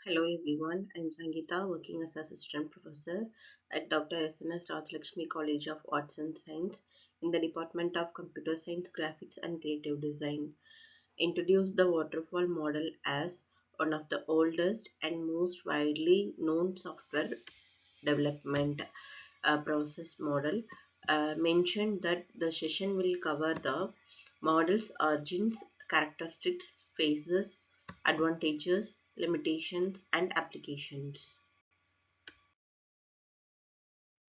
Hello everyone, I'm Sangeeta working as assistant professor at Dr. S.N.S. Rajlakshmi College of Arts and Science in the Department of Computer Science, Graphics and Creative Design. Introduce the waterfall model as one of the oldest and most widely known software development process model. Mentioned that the session will cover the model's origins, characteristics, phases, advantages, limitations, and applications.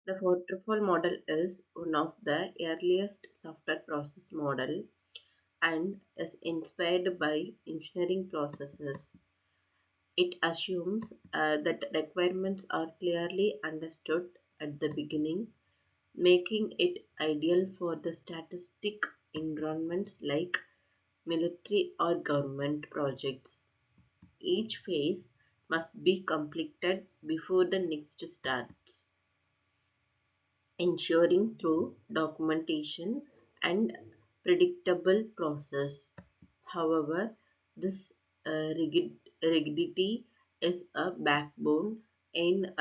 The waterfall model is one of the earliest software process model and is inspired by engineering processes. It assumes that requirements are clearly understood at the beginning, making it ideal for the statistic environments like military or government projects. Each phase must be completed before the next starts, ensuring through documentation and predictable process. However, this rigidity is a backbone in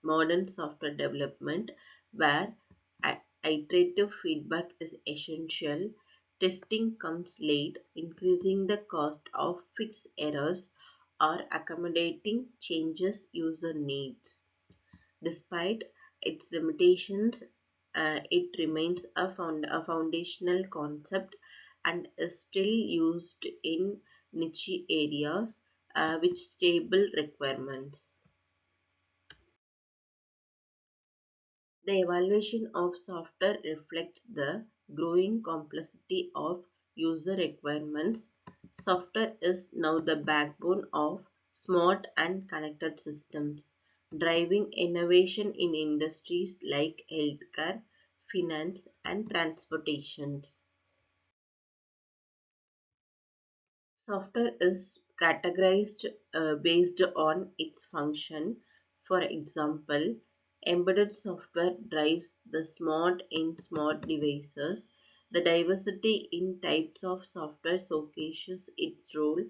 modern software development where iterative feedback is essential. Testing comes late, increasing the cost of fixed errors or accommodating changes user needs. Despite its limitations, it remains a foundational concept and is still used in niche areas with stable requirements. The evaluation of software reflects the growing complexity of user requirements. Software is now the backbone of smart and connected systems, driving innovation in industries like healthcare, finance, and transportations. Software is categorized based on its function. For example, embedded software drives the smart in smart devices. The diversity in types of software showcases its role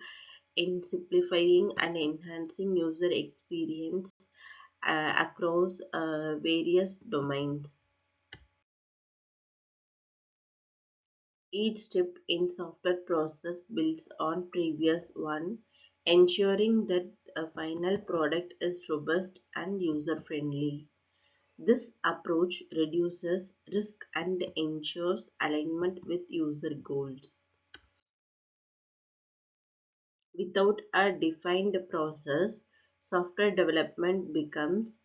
in simplifying and enhancing user experience across various domains. Each step in software process builds on previous one, ensuring that a final product is robust and user-friendly. This approach reduces risk and ensures alignment with user goals. Without a defined process, software development becomes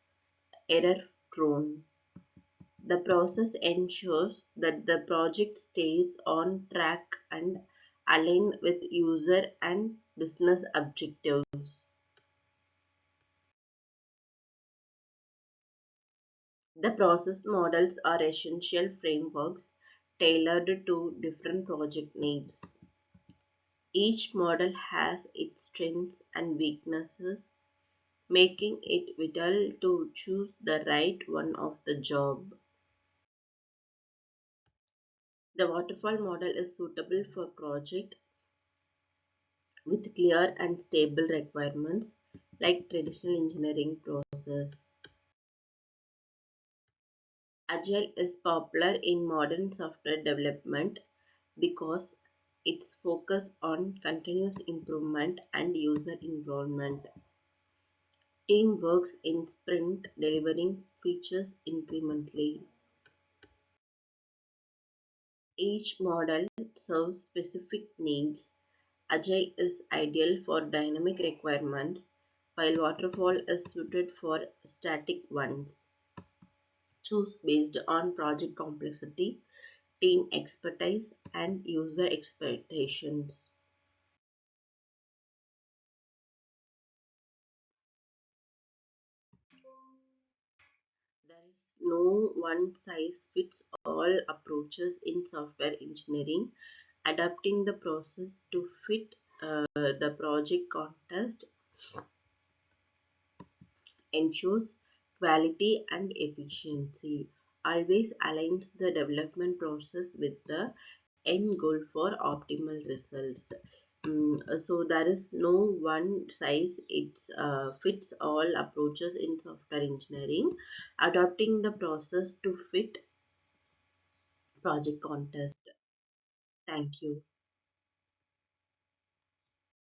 error-prone. The process ensures that the project stays on track and aligned with user and business objectives. The process models are essential frameworks tailored to different project needs. Each model has its strengths and weaknesses, making it vital to choose the right one of the job. The waterfall model is suitable for projects with clear and stable requirements like traditional engineering process. Agile is popular in modern software development because its focus on continuous improvement and user involvement. Team works in sprint, delivering features incrementally. Each model serves specific needs. Agile is ideal for dynamic requirements, while waterfall is suited for static ones. Choose based on project complexity, team expertise, and user expectations. There is no one size fits all approaches in software engineering. Adapting the process to fit the project context ensures quality and efficiency, always aligns the development process with the end goal for optimal results. So there is no one size it's fits all approaches in software engineering. Adapting the process to fit project context. Thank you.